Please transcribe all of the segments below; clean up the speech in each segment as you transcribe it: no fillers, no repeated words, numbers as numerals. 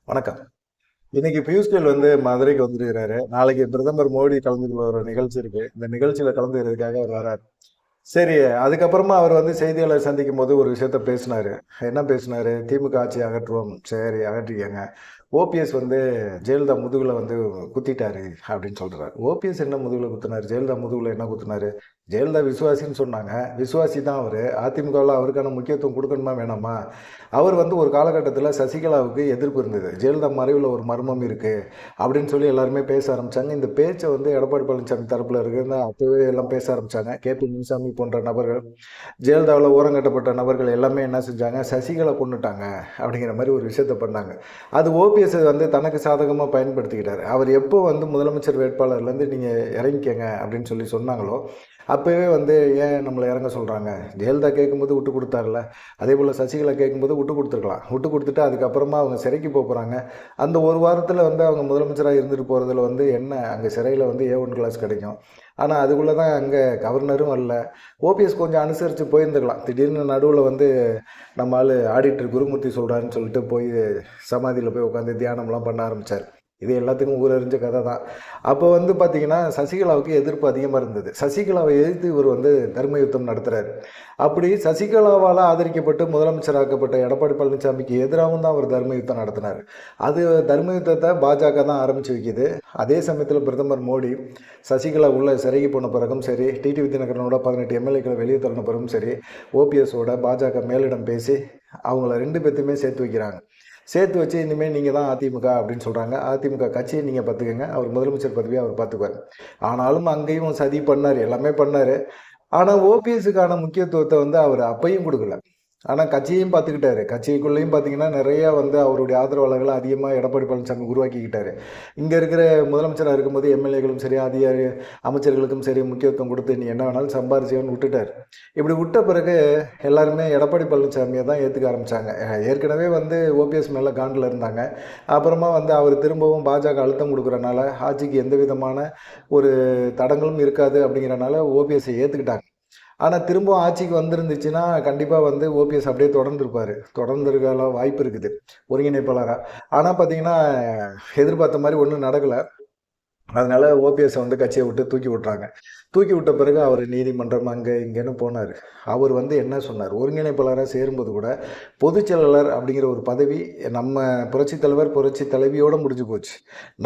வணக்கம். இன்னைக்கு பியூஷ் கோயல் மதுரைக்கு வந்திருக்கிறாரு. நாளைக்கு பிரதமர் மோடி கலந்துக்குள்ள ஒரு நிகழ்ச்சி இருக்கு. இந்த நிகழ்ச்சியில கலந்துக்கிறதுக்காக அவர் வராரு. சரி, அதுக்கப்புறமா அவர் செய்தியாளர் சந்திக்கும் போது ஒரு விஷயத்த பேசினாரு. என்ன பேசினாரு? திமுக ஆட்சி அகற்றுவோம். சரி, அகற்றிக்கங்க. ஓபிஎஸ் ஜெயலலிதா முதுகுல குத்திட்டாரு அப்படின்னு சொல்றாரு. ஓபிஎஸ் என்ன முதுகுல குத்தினாரு? ஜெயலலிதா முதுகுல என்ன குத்தினாரு? ஜெயலலிதா விசுவாசின்னு சொன்னாங்க. விசுவாசி தான் அவரு. அதிமுகவில் அவருக்கான முக்கியத்துவம் கொடுக்கணுமா வேணாமா? அவர் ஒரு காலகட்டத்தில் சசிகலாவுக்கு எதிர்ப்பு இருந்தது. ஜெயலலிதா மறைவில் ஒரு மர்மம் இருக்கு அப்படின்னு சொல்லி எல்லாருமே பேச ஆரம்பிச்சாங்க. இந்த பேச்சை எடப்பாடி பழனிசாமி தரப்புல இருக்குன்னு அப்பவே எல்லாம் பேச ஆரம்பிச்சாங்க. கேபி முனுசாமி போன்ற நபர்கள், ஜெயலலிதாவில் ஓரங்கட்டப்பட்ட நபர்கள் எல்லாமே என்ன செஞ்சாங்க? சசிகலா கொண்டுட்டாங்க அப்படிங்கிற மாதிரி ஒரு விஷயத்த பண்ணாங்க. அது ஓபிஎஸ் தனக்கு சாதகமாக பயன்படுத்திக்கிட்டாரு. அவர் எப்போ முதலமைச்சர் வேட்பாளர்லேருந்து நீங்கள் இறங்கிக்கங்க அப்படின்னு சொல்லி சொன்னாங்களோ அப்போவே ஏன் நம்மளை இறங்க சொல்கிறாங்க? ஜெயலலிதா கேட்கும்போது விட்டு கொடுத்தாருல, அதே போல் சசிகலா கேட்கும்போது விட்டு கொடுத்துருக்கலாம். விட்டு கொடுத்துட்டு அதுக்கப்புறமா அவங்க சிறைக்கு போகிறாங்க. அந்த ஒரு வாரத்தில் அவங்க முதலமைச்சராக இருந்துட்டு போகிறதுல என்ன அங்கே சிறையில் A1 கிளாஸ் கிடைக்கும். ஆனால் அதுக்குள்ளே தான் அங்கே கவர்னரும் வரல. ஓபிஎஸ் கொஞ்சம் அனுசரித்து போயிருந்துக்கலாம். திடீர்னு நடுவில் நம்ம ஆள் ஆடிட்டர் குருமூர்த்தி சொல்கிறாருன்னு சொல்லிட்டு போய் சமாதியில் போய் உட்காந்து தியானம்லாம் பண்ண ஆரம்பித்தார். இது எல்லாத்துக்கும் ஊரறிஞ்ச கதை தான். அப்போ பார்த்தீங்கன்னா சசிகலாவுக்கு எதிர்ப்பு அதிகமாக இருந்தது. சசிகலாவை எதிர்த்து இவர் தர்ம யுத்தம் நடத்துகிறார். அப்படி சசிகலாவால் ஆதரிக்கப்பட்டு முதலமைச்சராக்கப்பட்ட எடப்பாடி பழனிசாமிக்கு எதிராகவும் தான் அவர் தர்ம யுத்தம் நடத்தினார். அது தர்ம யுத்தத்தை பாஜக தான் ஆரம்பித்து வைக்கிது. அதே சமயத்தில் பிரதமர் மோடி சசிகலா உள்ள சிறைக்கு போன பிறகும் சரி, டிடிவி தினகரனோட 18 எம்எல்ஏக்களை வெளியே தள்ளின பிறகும் சரி, ஓபிஎஸோட பாஜக மேலிடம் பேசி அவங்கள 2 பேர்த்தையுமே சேர்த்து வைக்கிறாங்க. சேர்த்து வச்சு இனிமேல் நீங்கள் தான் அதிமுக அப்படின்னு சொல்கிறாங்க. அதிமுக கட்சியை நீங்கள் பார்த்துக்கங்க, அவர் முதலமைச்சர் பதவியை அவர் பார்த்துக்குவார். ஆனாலும் அங்கேயும் சதி பண்ணார், எல்லாமே பண்ணார். ஆனால் ஓபிஎஸ்ஸுக்கான முக்கியத்துவத்தை அவர் அப்பையும் கொடுக்கல. ஆனால் கட்சியையும் பார்த்துக்கிட்டாரு. கட்சிக்குள்ளேயும் பார்த்தீங்கன்னா நிறையா அவருடைய ஆதரவாளர்களை அதிகமாக எடப்பாடி பழனிசாமி உருவாக்கிக்கிட்டாரு. இங்கே இருக்கிற முதலமைச்சராக இருக்கும்போது எம்எல்ஏக்களும் சரி, அதிகாரி அமைச்சர்களுக்கும் சரி முக்கியத்துவம் கொடுத்து நீ என்ன வேணாலும் சம்பாரிச்சியோன்னு விட்டுட்டார். இப்படி விட்ட பிறகு எல்லாருமே எடப்பாடி பழனிசாமியை தான் ஏற்றுக்க ஆரம்பித்தாங்க. ஏற்கனவே ஓபிஎஸ் மேலே காண்டில் இருந்தாங்க. அப்புறமா அவர் திரும்பவும் பாஜக அழுத்தம் கொடுக்குறனால ஆட்சிக்கு எந்த விதமான ஒரு தடங்களும் இருக்காது அப்படிங்கிறனால ஓபிஎஸ்ஸை ஏற்றுக்கிட்டாங்க. ஆனால் திரும்ப ஆட்சிக்கு வந்திருந்துச்சுன்னா கண்டிப்பாக ஓபிஎஸ் அப்படியே தொடர்ந்துருக்கால வாய்ப்பு இருக்குது ஒருங்கிணைப்பாளராக. ஆனால் பார்த்தீங்கன்னா எதிர்பார்த்த மாதிரி ஒன்றும் நடக்கலை. அதனால் ஓபிஎஸ் கட்சியை விட்டு தூக்கி விட்றாங்க. தூக்கி விட்ட பிறகு அவர் நீதிமன்றம் அங்கே இங்கேன்னு போனார். அவர் என்ன சொன்னார்? ஒருங்கிணைப்பாளராக சேரும்போது கூட பொதுச்செயலாளர் அப்படிங்கிற ஒரு பதவி நம்ம புரட்சித் தலைவர் புரட்சி தலைவியோடு முடிஞ்சு போச்சு.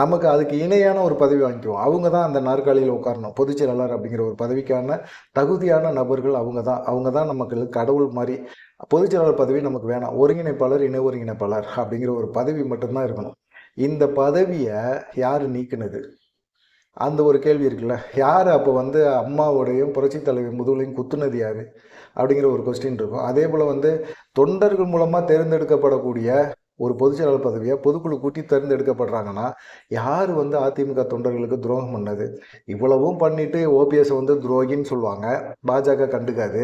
நமக்கு அதுக்கு இணையான ஒரு பதவி வாங்கிக்குவோம். அவங்க தான் அந்த நாற்காலியில் உட்காரணும். பொதுச்செயலாளர் அப்படிங்கிற ஒரு பதவிக்கான தகுதியான நபர்கள் அவங்க தான் நமக்கு கடவுள் மாதிரி. பொதுச்செயலாளர் பதவி நமக்கு வேணாம். ஒருங்கிணைப்பாளர், இணை ஒருங்கிணைப்பாளர் அப்படிங்கிற ஒரு பதவி மட்டும்தான் இருக்கணும். இந்த பதவியை யார் நீக்கினது? அந்த ஒரு கேள்வி இருக்குல்ல. யார் அப்போ அம்மாவோடையும் புரட்சி தலைவர் முதுகுலையும் குத்துனது யார் அப்படிங்கிற ஒரு கொஸ்டின் இருக்கும். அதே போல் தொண்டர்கள் மூலமாக தேர்ந்தெடுக்கப்படக்கூடிய ஒரு பொதுச்செயலாளர் பதவியை பொதுக்குழு கூட்டி தேர்ந்தெடுக்கப்படுறாங்கன்னா யார் அதிமுக தொண்டர்களுக்கு துரோகம் பண்ணது? இவ்வளவும் பண்ணிட்டு ஓபிஎஸ் துரோகின்னு சொல்லுவாங்க. பாஜக கண்டுக்காது.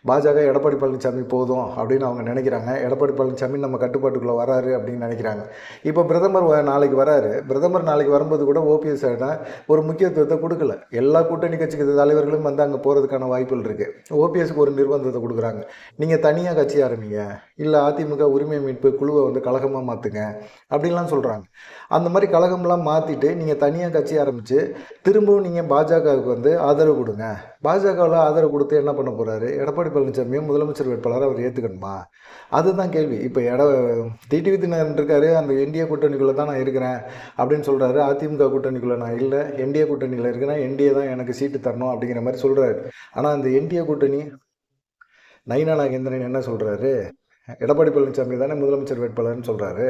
பாஜக எடப்பாடி பழனிசாமி போதும் அப்படின்னு அவங்க நினைக்கிறாங்க. எடப்பாடி பழனிசாமி நம்ம கட்டுப்பாட்டுக்குள்ளே வராரு அப்படின்னு நினைக்கிறாங்க. இப்போ பிரதமர் நாளைக்கு வராரு. பிரதமர் நாளைக்கு வரும்போது கூட ஓபிஎஸ் ஒரு முக்கியத்துவத்தை கொடுக்கல. எல்லா கூட்டணி கட்சி தலைவர்களும் அங்கே போகிறதுக்கான வாய்ப்புகள் இருக்குது. ஓபிஎஸ்க்கு ஒரு நிர்பந்தத்தை கொடுக்குறாங்க. நீங்கள் தனியாக கட்சி ஆரம்பிங்க, இல்லை அதிமுக உரிமை மீட்பு குழுவை கழகமாக மாற்றுங்க அப்படின்லாம் சொல்கிறாங்க. அந்த மாதிரி கழகம்லாம் மாற்றிட்டு நீங்கள் தனியாக கட்சி ஆரம்பித்து திரும்பவும் நீங்கள் பாஜகவுக்கு ஆதரவு கொடுங்க. பாஜகவில் ஆதரவு கொடுத்து என்ன பண்ண போகிறாரு? எடப்பாடி பழனிசாமியும் முதலமைச்சர் வேட்பாளராக அவர் ஏற்றுக்கணுமா? அதுதான் கேள்வி. இப்போ டிடிவி தினகரன் இருக்காரு, அந்த என்டிஏ கூட்டணிக்குள்ளே தான் நான் இருக்கிறேன் அப்படின்னு சொல்கிறாரு. அதிமுக கூட்டணிக்குள்ளே நான் இல்லை, என்டிஏ கூட்டணியில் இருக்கிறேன், என்டிஏ தான் எனக்கு சீட்டு தரணும் அப்படிங்கிற மாதிரி சொல்கிறாரு. ஆனால் அந்த என்டிஏ கூட்டணி நயினா நாகேந்திரன் என்ன சொல்கிறாரு? எடப்பாடி பழனிசாமி தானே முதலமைச்சர் வேட்பாளர்னு சொல்கிறாரு.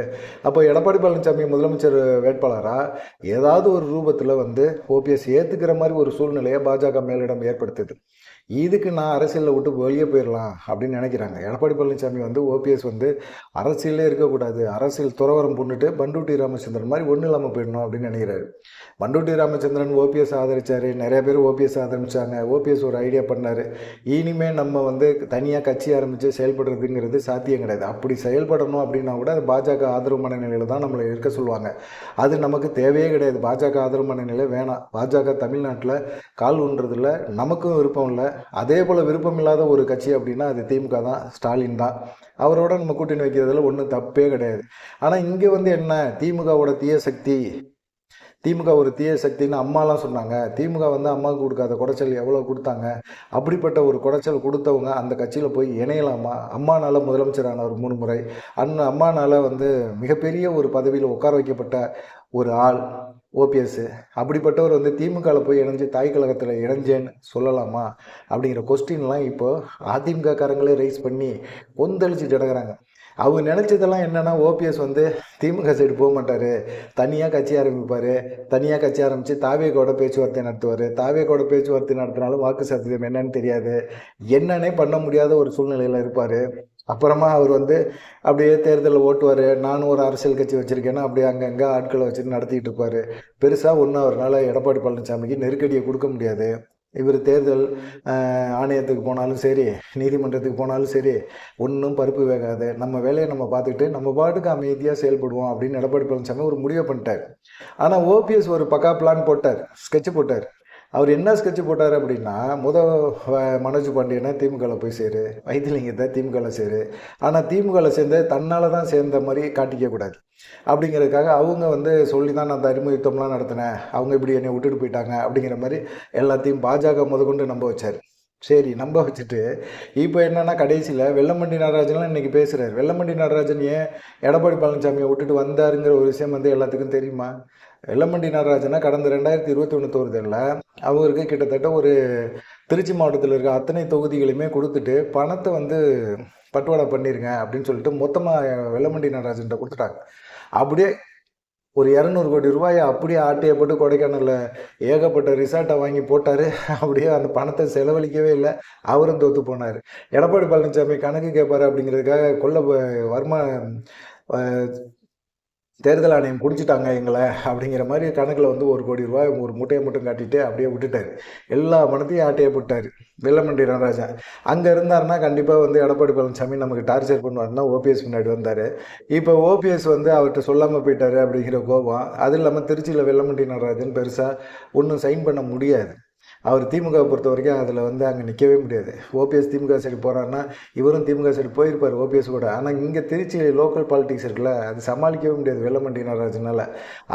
அப்போ எடப்பாடி பழனிசாமி முதலமைச்சர் வேட்பாளராக ஏதாவது ஒரு ரூபத்தில் ஓபிஎஸ் ஏற்றுக்கிற மாதிரி ஒரு சூழ்நிலையை பாஜக மேலிடம் ஏற்படுத்துது. இதுக்கு நான் அரசியலில் விட்டு வெளியே போயிடலாம் அப்படின்னு நினைக்கிறாங்க. எடப்பாடி பழனிசாமி ஓபிஎஸ் அரசியலே இருக்கக்கூடாது, அரசியல் துறவரம் பண்ணிட்டு பண்டூட்டி ராமச்சந்திரன் மாதிரி ஒன்றும் இல்லாமல் போயிடணும் அப்படின்னு நினைக்கிறாரு. பண்டூட்டி ராமச்சந்திரன் ஓபிஎஸ் ஆதரித்தார், நிறைய பேர் ஓபிஎஸ் ஆதரிச்சாங்க. ஓபிஎஸ் ஒரு ஐடியா பண்ணார். இனிமேல் நம்ம தனியாக கட்சி ஆரம்பித்து செயல்படுறதுங்கிறது சாத்தியம் கிடையாது. அப்படி செயல்படணும் அப்படின்னா கூட அது பாஜக ஆதரவு மனநிலையில் தான் நம்மளை இருக்க சொல்லுவாங்க. அது நமக்கு தேவையே கிடையாது. பாஜக ஆதரவு மனநிலை வேணாம். பாஜக தமிழ்நாட்டில் கால் ஊன்றதில் நமக்கும் விருப்பம் இல்லை, அதே போல் விருப்பம் இல்லாத ஒரு கட்சி அப்படின்னா அது திமுக தான், ஸ்டாலின் தான். அவரோட நம்ம கூட்டணி வைக்கிறதுல ஒன்றும் தப்பே கிடையாது. ஆனால் இங்கே வந்து என்ன, திமுகவோட தீய சக்தி, திமுக ஒரு தீய சக்தின்னு அம்மாலாம் சொன்னாங்க. திமுக வந்து அம்மாவுக்கு கொடுக்காத குடைச்சல் எவ்வளோ கொடுத்தாங்க. அப்படிப்பட்ட ஒரு குடைச்சல் கொடுத்தவங்க அந்த கட்சியில் போய் இணையலாமா? அம்மானால முதலமைச்சரானவர் 3 முறை, அம்மானால வந்து மிகப்பெரிய ஒரு பதவியில் உட்கார வைக்கப்பட்ட ஒரு ஆள் ஓபிஎஸ். அப்படிப்பட்டவர் வந்து திமுகவில் போய் இணைஞ்சு தாய் கழகத்தில் இணைஞ்சேன்னு சொல்லலாமா? அப்படிங்கிற கொஸ்டின்லாம் இப்போ அதிமுக காரங்களே ரைஸ் பண்ணி கொந்தளிச்சுட்டு கிடக்குறாங்க. அவங்க நினச்சதெல்லாம் என்னென்னா, ஓபிஎஸ் வந்து திமுக சைடு போக மாட்டார், தனியாக கட்சி ஆரம்பிப்பார், தனியாக கட்சி ஆரம்பித்து தாவேகோட பேச்சுவார்த்தை நடத்துவார். தாவேகோட பேச்சுவார்த்தை நடத்தினாலும் வாக்கு சதவீதம் என்னன்னு தெரியாது, என்னன்னே பண்ண முடியாத ஒரு சூழ்நிலையில் இருப்பார். அப்புறமா அவர் வந்து அப்படியே தேர்தலில் ஓட்டுவார். நானும் ஒரு அரசியல் கட்சி வச்சுருக்கேன்னா அப்படியே அங்கங்கே ஆட்களை வச்சுட்டு நடத்திக்கிட்டு இருப்பார். பெருசாக ஒன்றும் அவரால் எடப்பாடி பழனிசாமிக்கு நெருக்கடியை கொடுக்க முடியாது. இவர் தேர்தல் ஆணையத்துக்கு போனாலும் சரி, நீதிமன்றத்துக்கு போனாலும் சரி, ஒன்றும் பருப்பு வேகாது, நம்ம வேலையை நம்ம பார்த்துக்கிட்டு நம்ம பாட்டுக்கு அமைதியாக செயல்படுவோம் அப்படின்னு எடப்பாடி பழனிசாமி ஒரு முடிவை பண்ணிட்டார். ஆனால் ஓபிஎஸ் ஒரு பக்கா பிளான் போட்டார், ஸ்கெட்ச் போட்டார். அவர் என்ன ஸ்கெட்ச் போட்டார் அப்படின்னா, மனோஜ் பாண்டியனை திமுகவில் போய் சேரு, வைத்திலிங்கத்தை திமுகவில் சேரு, ஆனால் திமுகவில் சேர்ந்து தன்னால் தான் சேர்ந்த மாதிரி காட்டிக்கக்கூடாது அப்படிங்கிறதுக்காக அவங்க வந்து சொல்லி தான் நான் தரும யுத்தம்லாம் நடத்தினேன், அவங்க இப்படி என்னை விட்டுட்டு போயிட்டாங்க அப்படிங்கிற மாதிரி எல்லாத்தையும் பாஜக முதற்கொண்டு நம்ப வச்சார். சரி, நம்ப வச்சுட்டு இப்போ என்னென்னா கடைசியில் வெல்லமண்டி நடராஜன்லாம் இன்றைக்கி பேசுகிறார். வெல்லமண்டி நடராஜன் ஏன் எடப்பாடி பழனிசாமியை விட்டுட்டு வந்தாருங்கிற ஒரு விஷயம் வந்து எல்லாத்துக்கும் தெரியுமா? வெல்லமண்டி நடராஜனை கடந்த 2021 தேர்தலில் அவருக்கு கிட்டத்தட்ட ஒரு திருச்சி மாவட்டத்தில் இருக்க அத்தனை தொகுதிகளையுமே கொடுத்துட்டு பணத்தை வந்து பட்டுவாடா பண்ணிருங்க அப்படின்னு சொல்லிட்டு மொத்தமாக வெல்லமண்டி நடராஜன்கிட்ட கொடுத்துட்டாங்க. அப்படியே ஒரு 200 கோடி ரூபாயை அப்படியே ஆட்டையை போட்டு கொடைக்கானலில் ஏகப்பட்ட ரிசார்ட்டை வாங்கி போட்டார். அப்படியே அந்த பணத்தை செலவழிக்கவே இல்லை, அவரும் தோற்று போனார். எடப்பாடி பழனிசாமி கணக்கு கேட்பார் அப்படிங்கிறதுக்காக தேர்தல் ஆணையம் குடிச்சிட்டாங்க எங்களை அப்படிங்கிற மாதிரி கணக்கில் வந்து 1 கோடி ரூபாய் ஒரு மூட்டையை மட்டும் காட்டிட்டு அப்படியே விட்டுட்டார். எல்லா பணத்தையும் ஆட்டையை போட்டார் வெல்லமண்டி நடராஜன். அங்கே இருந்தாருன்னா கண்டிப்பாக வந்து எடப்பாடி பழனிசாமி நமக்கு டார்ச்சர் பண்ணுவாருன்னா ஓபிஎஸ் முன்னாடி வந்தார். இப்போ ஓபிஎஸ் வந்து அவர்கிட்ட சொல்லாமல் போயிட்டார் அப்படிங்கிற கோபம். அது இல்லாமல் திருச்சியில் வெல்லமண்டி நடராஜன் பெருசாக ஒன்றும் சைன் பண்ண முடியாது. அவர் திமுக பொறுத்த வரைக்கும் அதில் வந்து அங்கே நிற்கவே முடியாது. ஓபிஎஸ் திமுக சைடு போகிறாருன்னா இவரும் திமுக சைடு போயிருப்பார் ஓபிஎஸ் கூட. ஆனால் இங்கே திருச்சி லோக்கல் பாலிட்டிக்ஸ் இருக்குல்ல, அது சமாளிக்கவே முடியாது வெல்லமண்டி நடராஜனால்.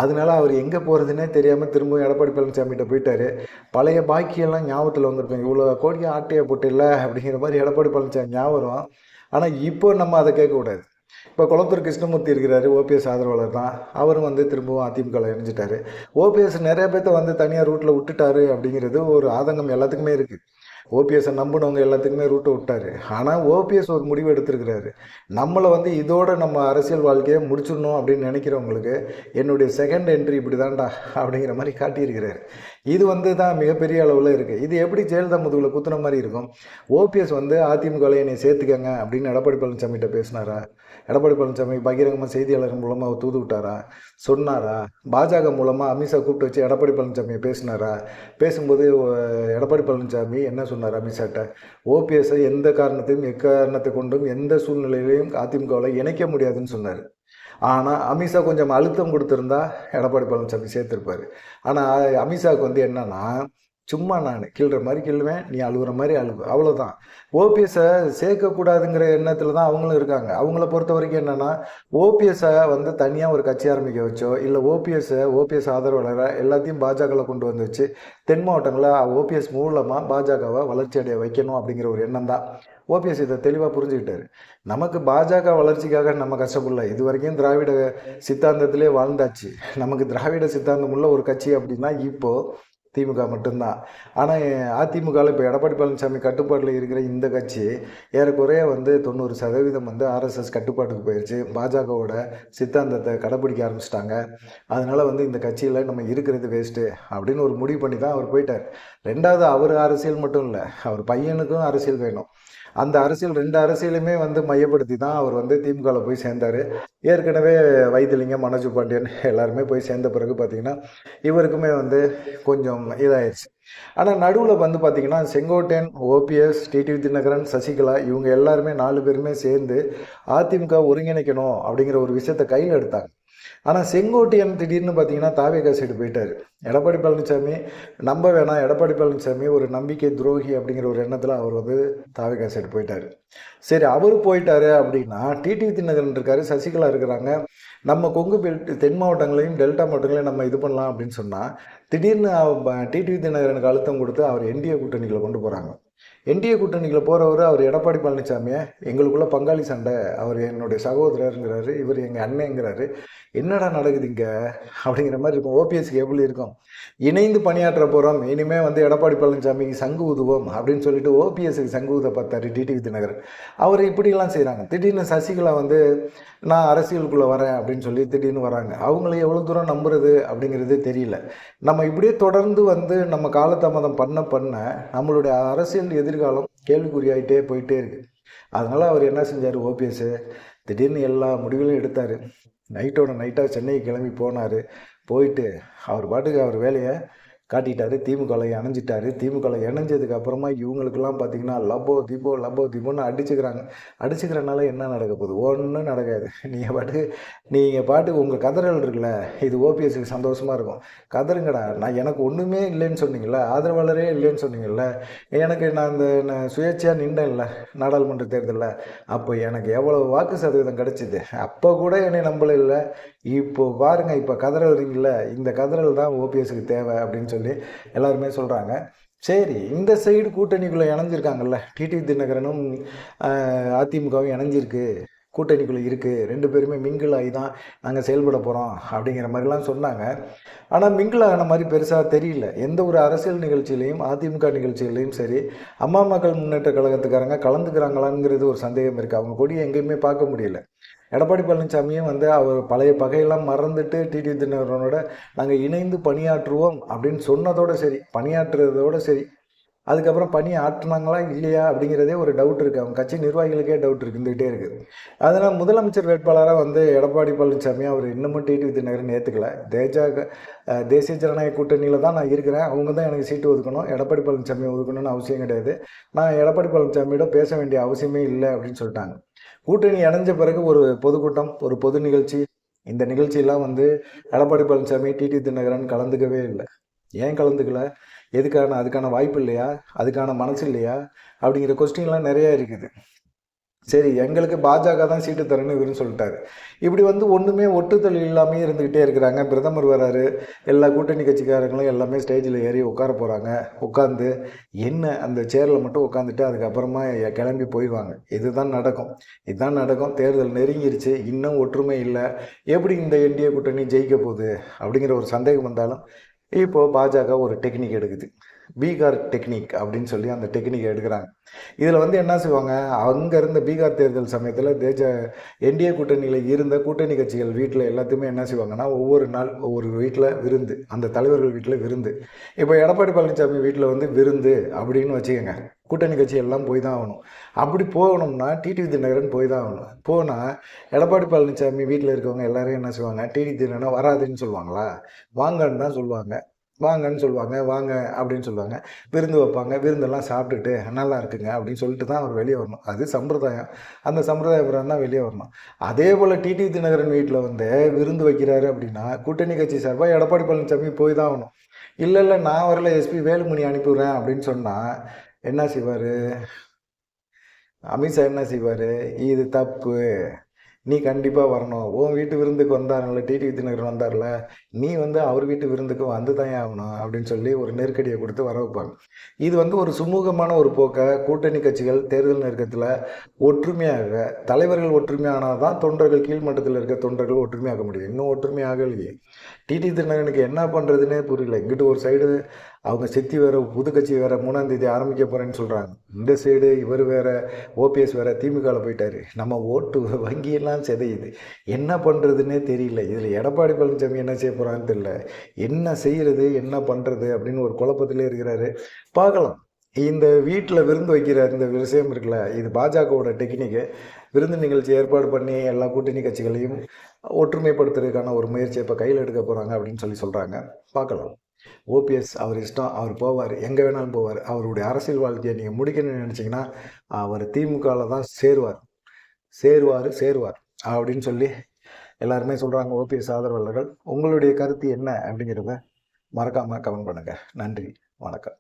அதனால அவர் எங்கே போகிறதுனே தெரியாமல் திரும்பவும் எடப்பாடி பழனிசாமிகிட்ட போயிட்டார். பழைய பாக்கியெல்லாம் ஞாபகத்தில் வந்திருக்கோம், இவ்வளோ கோடியை ஆட்டையை போட்டு இல்லை அப்படிங்கிற மாதிரி எடப்பாடி பழனிசாமி ஞாபகம். ஆனால் இப்போ நம்ம அதை கேட்கக்கூடாது. இப்போ குளத்தூர் கிருஷ்ணமூர்த்தி இருக்கிறாரு, ஓபிஎஸ் ஆதரவாளர் தான். அவரும் வந்து திரும்பவும் அதிமுகவில் இணைஞ்சிட்டாரு. ஓபிஎஸ் நிறைய பேர்த்த வந்து தனியாக ரூட்டில் விட்டுட்டாரு அப்படிங்கிறது ஒரு ஆதங்கம் எல்லாத்துக்குமே இருக்குது. ஓபிஎஸ்ஸை நம்பினவங்க எல்லாத்துக்குமே ரூட்டை விட்டார். ஆனால் ஓபிஎஸ் ஒரு முடிவு எடுத்திருக்கிறாரு, நம்மளை வந்து இதோட நம்ம அரசியல் வாழ்க்கையை முடிச்சிடணும் அப்படின்னு நினைக்கிறவங்களுக்கு என்னுடைய செகண்ட் என்ட்ரி இப்படி தான்டா அப்படிங்கிற மாதிரி காட்டியிருக்கிறாரு. இது வந்து தான் மிகப்பெரிய அளவில் இருக்குது. இது எப்படி ஜெயலலிதா முதுகில் குத்துன மாதிரி இருக்கும். ஓபிஎஸ் வந்து அதிமுகவில் என்னை சேர்த்துக்கங்க அப்படின்னு எடப்பாடி பழனிசாமிகிட்ட பேசினாரா? எடப்பாடி பழனிசாமி பகிரங்கமாக செய்தியாளர் மூலமாக தூது விட்டாரா? சொன்னாரா? பாஜக மூலமாக அமித்ஷா கூப்பிட்டு வச்சு எடப்பாடி பழனிசாமியை பேசினாரா? பேசும்போது எடப்பாடி பழனிசாமி என்ன சொன்னார் அமித்ஷாட்ட? ஓபிஎஸ்ஸை எந்த காரணத்தையும் எக்காரணத்தை கொண்டும் எந்த சூழ்நிலையிலையும் அதிமுகவில் இணைக்க முடியாதுன்னு சொன்னார். ஆனால் அமித்ஷா கொஞ்சம் அழுத்தம் கொடுத்துருந்தா எடப்பாடி பழனிசாமி சேர்த்துருப்பார். ஆனால் அமித்ஷாவுக்கு வந்து என்னன்னா, சும்மா நான் கிள்ற மாதிரி கிள்ளுவேன், நீ அழுகுற மாதிரி அழுகு, அவ்வளோதான். ஓபிஎஸ்ஸை சேர்க்கக்கூடாதுங்கிற எண்ணத்தில் தான் அவங்களும் இருக்காங்க. அவங்கள பொறுத்த வரைக்கும் என்னென்னா, ஓபிஎஸ்ஸை வந்து தனியாக ஒரு கட்சி ஆரம்பிக்க வச்சோ, இல்லை ஓபிஎஸ் ஆதரவாளரை எல்லாத்தையும் பாஜகவில் கொண்டு வந்து வச்சு தென் மாவட்டங்களில் ஓபிஎஸ் மூலமாக பாஜகவை வளர்ச்சி அடைய வைக்கணும் அப்படிங்கிற ஒரு எண்ணம் தான். ஓபிஎஸ் இதை தெளிவாக புரிஞ்சுக்கிட்டாரு. நமக்கு பாஜக வளர்ச்சிக்காக நம்ம கஷ்டப்படல, இது வரைக்கும் திராவிட சித்தாந்தத்திலே வாழ்ந்தாச்சு. நமக்கு திராவிட சித்தாந்தம் உள்ள ஒரு கட்சி அப்படின்னா இப்போது திமுக மட்டும்தான். ஆனால் அதிமுகவில் இப்போ எடப்பாடி பழனிசாமி கட்டுப்பாட்டில் இருக்கிற இந்த கட்சி ஏறக்குறைய வந்து 90% வந்து ஆர்எஸ்எஸ் கட்டுப்பாட்டுக்கு போயிடுச்சு. பாஜகவோட சித்தாந்தத்தை கடைப்பிடிக்க ஆரம்பிச்சிட்டாங்க. அதனால் வந்து இந்த கட்சியில் நம்ம இருக்கிறது வேஸ்ட்டு அப்படின்னு ஒரு முடிவு பண்ணி தான் அவர் போயிட்டார். ரெண்டாவது, அவர் அரசியல் மட்டும் இல்லை, அவர் பையனுக்கும் அரசியல் வேணும். அந்த அரசியல் 2 அரசியலுமே வந்து மையப்படுத்தி தான் அவர் வந்து திமுகவில் போய் சேர்ந்தார். ஏற்கனவே வைத்திலிங்கம், மனோஜ் பாண்டியன் எல்லாருமே போய் சேர்ந்த பிறகு பார்த்திங்கன்னா இவருக்குமே வந்து கொஞ்சம் இதாகிடுச்சு. ஆனால் நடுவில் வந்து பார்த்திங்கன்னா செங்கோட்டையன், ஓபிஎஸ், டிடிவி தினகரன், சசிகலா இவங்க எல்லாருமே 4 பேருமே சேர்ந்து அதிமுக ஒருங்கிணைக்கணும் அப்படிங்கிற ஒரு விஷயத்தை கையில் எடுத்தாங்க. ஆனால் செங்கோட்டையன் திடீர்னு பார்த்தீங்கன்னா தாவேகா சைடு போயிட்டார். எடப்பாடி பழனிசாமி நம்ப வேணாம், எடப்பாடி பழனிசாமி ஒரு நம்பிக்கை துரோகி அப்படிங்கிற ஒரு எண்ணத்தில் அவர் வந்து தாவேகா சைடு போயிட்டார். சரி, அவர் போயிட்டாரு அப்படின்னா டிடிவி தினகரன் இருக்காரு, சசிகலா இருக்கிறாங்க, நம்ம கொங்கு பெல்ட் தென் மாவட்டங்களையும் டெல்டா மாவட்டங்களையும் நம்ம இது பண்ணலாம் அப்படின்னு சொன்னால் திடீர்னு டிடிவி தினகரனுக்கு அழுத்தம் கொடுத்து அவர் என்டிஏ கூட்டணிகளை கொண்டு போகிறாங்க. என்டிஏ கூட்டணியில் போகிறவர் அவர் எடப்பாடி பழனிசாமியை எங்களுக்குள்ள பங்காளி சண்டை, அவர் என்னுடைய சகோதரருங்கிறாரு, இவர் எங்கள் அண்ணங்கிறாரு, என்னடா நடக்குது இங்கே அப்படிங்கிற மாதிரி இருக்கும். ஓபிஎஸ்க்கு எப்படி இருக்கும்? இணைந்து பணியாற்ற போகிறோம், இனிமேல் வந்து எடப்பாடி பழனிசாமிக்கு சங்கு ஊதுவோம் அப்படின்னு சொல்லிட்டு ஓபிஎஸ்க்கு சங்கு ஊத பார்த்தாரு டிடிவி தினகரன். அவர் இப்படிலாம் செய்கிறாங்க. திடீர்னு சசிகலா வந்து நான் அரசியலுக்குள்ளே வரேன் அப்படின்னு சொல்லி திடீர்னு வராங்க. அவங்கள எவ்வளோ தூரம் நம்புறது அப்படிங்கிறது தெரியல. நம்ம இப்படியே தொடர்ந்து வந்து நம்ம காலதாமதம் பண்ண நம்மளுடைய அரசியல் எதிர்காலம் கேள்விக்குறியாயிட்டே போயிட்டே இருக்கு. அதனால அவர் என்ன செஞ்சார்? ஓபிஎஸ் திடீர்னு எல்லா முடிவுகளையும் எடுத்தார். நைட்டோட நைட்டாக சென்னைக்கு கிளம்பி போனார். போயிட்டு அவர் பாட்டுக்கு அவர் வேலையை காட்டிட்டாரு. திமுகவை இணைஞ்சிட்டாரு. திமுகவை இணைஞ்சதுக்கு அப்புறமா இவங்களுக்கெல்லாம் பார்த்தீங்கன்னா லப்போ தீபோன்னு அடிச்சுக்கிறனால என்ன நடக்க போகுது? ஒன்றும் நடக்காது. நீங்கள் பாட்டுக்கு உங்கள் கதறல் இருக்குல்ல, இது ஓபிஎஸ்க்கு சந்தோஷமாக இருக்கும். கதருங்கடா, நான் எனக்கு ஒன்றுமே இல்லைன்னு சொன்னீங்கல்ல, ஆதரவாளரே இல்லைன்னு சொன்னீங்கல்ல, எனக்கு நான் சுயேட்சையாக நின்றேன்ல நாடாளுமன்ற தேர்தலில், அப்போ எனக்கு எவ்வளோ வாக்கு சதவீதம் கிடச்சிது, அப்போ கூட என்னை நம்பலை இல்லை. இப்போ பாருங்கள், இப்போ கதறல்றீங்கள, இந்த கதறல் தான் ஓபிஎஸ்க்கு தேவை அப்படின்னு சொல்லி எல்லாருமே சொல்கிறாங்க. சரி, இந்த சைடு கூட்டணிக்குள்ளே இணைஞ்சிருக்காங்கல்ல, டிடிவி தினகரனும் அதிமுகவும் இணைஞ்சிருக்கு, கூட்டணிக்குள்ளே இருக்குது, ரெண்டு பேருமே மிங்கிள் ஆகி தான் நாங்கள் செயல்பட போகிறோம் அப்படிங்கிற மாதிரிலாம் சொன்னாங்க. ஆனால் மிங்கிள் ஆகின மாதிரி பெருசாக தெரியல. எந்த ஒரு அரசியல் நிகழ்ச்சியிலையும் அதிமுக நிகழ்ச்சிகளையும் சரி, அம்மா மக்கள் முன்னேற்ற கழகத்துக்காரங்க கலந்துக்கிறாங்களாங்கிறது ஒரு சந்தேகம் இருக்குது. அவங்க கொடியை எங்கேயுமே பார்க்க முடியல. எடப்பாடி பழனிசாமியும் வந்து அவர் பழைய பகையெல்லாம் மறந்துட்டு டிடிவி தினகரனோட நாங்கள் இணைந்து பணியாற்றுவோம் அப்படின்னு சொன்னதோடு சரி, பணியாற்றுறதோடு சரி. அதுக்கப்புறம் பணி ஆற்றினாங்களா இல்லையா அப்படிங்கிறதே ஒரு டவுட் இருக்குது. அவங்க கட்சி நிர்வாகிகளுக்கே டவுட் இருந்துகிட்டே இருக்குது. அதனால் முதலமைச்சர் வேட்பாளராக வந்து எடப்பாடி பழனிசாமி அவர் இன்னமும் டிடிவி தினகரன் ஏற்றுக்கல. தேசிய ஜனநாயக கூட்டணியில் தான் நான் இருக்கிறேன், அவங்க தான் எனக்கு சீட்டு ஒதுக்கணும், எடப்பாடி பழனிசாமி ஒதுக்கணும்னு அவசியம் கிடையாது, நான் எடப்பாடி பழனிசாமியோட பேச வேண்டிய அவசியமே இல்லை அப்படின்னு சொல்லிட்டாங்க. கூட்டணி அடைஞ்ச பிறகு ஒரு பொதுக்கூட்டம், ஒரு பொது நிகழ்ச்சி, இந்த நிகழ்ச்சியெல்லாம் வந்து எடப்பாடி பழனிசாமி டிடிவி தினகரன் கலந்துக்கவே இல்லை. ஏன் கலந்துக்கல? அதுக்கான வாய்ப்பு இல்லையா? அதுக்கான மனசு இல்லையா? அப்படிங்கிற கொஸ்டின்லாம் நிறையா இருக்குது. சரி, எங்களுக்கு பாஜக தான் சீட்டு தரணும்னு இவருன்னு சொல்லிட்டாரு. இப்படி வந்து ஒன்றுமே ஒட்டுதல் இல்லாமே இருந்துக்கிட்டே இருக்கிறாங்க. பிரதமர் வராரு, எல்லா கூட்டணி கட்சிக்காரங்களும் எல்லாமே ஸ்டேஜில் ஏறி உட்கார போகிறாங்க. உட்காந்து என்ன அந்த சேரில் மட்டும் உட்காந்துட்டு அதுக்கப்புறமா கிளம்பி போயிடுவாங்க. இதுதான் நடக்கும். தேர்தல் நெருங்கிருச்சு, இன்னும் ஒற்றுமை இல்லை. எப்படி இந்த என்டிஏ கூட்டணி ஜெயிக்க போகுது அப்படிங்கிற ஒரு சந்தேகம் வந்தாலும் இப்போது பாஜக ஒரு டெக்னிக் எடுக்குது. பீகார் டெக்னிக் அப்படின்னு சொல்லி அந்த டெக்னிக் எடுக்கிறாங்க. இதில் வந்து என்ன செய்வாங்க, அங்கே இருந்த பீகார் தேர்தல் சமயத்தில் என்டிஏ கூட்டணியில் இருந்த கூட்டணி கட்சிகள் வீட்டில் எல்லாத்தையுமே என்ன செய்வாங்கன்னா, ஒவ்வொரு நாள் ஒவ்வொரு வீட்டில் விருந்து, அந்த தலைவர்கள் வீட்டில் விருந்து. இப்போ எடப்பாடி பழனிசாமி வீட்டில் வந்து விருந்து அப்படின்னு வச்சுக்கோங்க, கூட்டணி கட்சி எல்லாம் போய் தான் ஆகணும். அப்படி போகணும்னா டிடிவி தினகரன் போய் தான் ஆகணும். போனால் எடப்பாடி பழனிசாமி வீட்டில் இருக்கவங்க எல்லாரும் என்ன செய்வாங்க, டிடிவி தினகரன் வராதுன்னு சொல்லுவாங்களா? வாங்கன்னு தான் சொல்லுவாங்க. வாங்க அப்படின்னு சொல்லுவாங்க. விருந்து வைப்பாங்க. விருந்தெல்லாம் சாப்பிட்டுட்டு நல்லா இருக்குங்க அப்படின்னு சொல்லிட்டு தான் அவர் வெளியே வரணும். அது சம்பிரதாயம். அந்த சம்பிரதாயம் தான் வெளியே வரணும். அதே போல் டிடிவி தினகரன் வீட்டில் வந்து விருந்து வைக்கிறாரு அப்படின்னா கூட்டணி கட்சி சார்பாக எடப்பாடி பழனிசாமி போய் தான் ஆகணும். இல்லை நான் வரல, எஸ்பி வேலுமணி அனுப்பிவிடுறேன் அப்படின்னு சொன்னால் என்ன செய்வார்? அமித்ஷா என்ன செய்வார்? இது தப்பு, நீ கண்டிப்பாக வரணும், உன் வீட்டு விருந்துக்கு வந்தார்ல, டிடிவி தினகரன் வந்தார்ல, நீ வந்து அவர் வீட்டு விருந்துக்கு வந்து தான் ஆகணும் அப்படின்னு சொல்லி ஒரு நெருக்கடியை கொடுத்து வர வைப்பாங்க. இது வந்து ஒரு சுமூகமான ஒரு போக்கை கூட்டணி கட்சிகள் தேர்தல் நெருக்கத்தில் ஒற்றுமையாக தலைவர்கள் ஒற்றுமையானால் தான் தொண்டர்கள், கீழ்மட்டத்தில் இருக்க தொண்டர்கள் ஒற்றுமையாக முடியும். இன்னும் ஒற்றுமையாகலையே. டிடிவி தினகரனுக்கு என்ன பண்ணுறதுனே புரியல. இங்கிட்டு ஒரு சைடு அவங்க சித்தி வேறு, புது கட்சி வேறு 3ஆம் தேதி ஆரம்பிக்க போகிறேன்னு சொல்கிறாங்க. இந்த சைடு இவர் வேறு, ஓபிஎஸ் வேறு திமுகவில் போயிட்டார். நம்ம ஓட்டு வங்கியெல்லாம் சிதையுது. என்ன பண்ணுறதுன்னே தெரியல. இதில் எடப்பாடி பழனிசாமி என்ன செய்ய போகிறான்னு தெரியல. என்ன செய்கிறது, என்ன பண்ணுறது அப்படின்னு ஒரு குழப்பத்திலே இருக்கிறாரு. பார்க்கலாம். இந்த வீட்டில் விருந்து வைக்கிற இந்த விஷயம் இருக்குல்ல, இது பாஜகவோட டெக்னிக்கு. விருந்து நிகழ்ச்சி ஏற்பாடு பண்ணி எல்லா கூட்டணி கட்சிகளையும் ஒற்றுமைப்படுத்துறதுக்கான ஒரு முயற்சியை இப்போ கையில் எடுக்க போகிறாங்க அப்படின்னு சொல்கிறாங்க. பார்க்கலாம். ஓபிஎஸ் அவர் இஷ்டம், அவர் போவார், எங்கே வேணாலும் போவார். அவருடைய அரசியல் வாழ்க்கையை நீங்கள் முடிக்கணும்னு நினச்சிங்கன்னா அவர் திமுகவில் தான் சேருவார் அப்படின்னு சொல்லி எல்லாருமே சொல்கிறாங்க ஓபிஎஸ் ஆதரவாளர்கள். உங்களுடைய கருத்து என்ன அப்படிங்கிறத மறக்காமல் கமெண்ட் பண்ணுங்கள். நன்றி, வணக்கம்.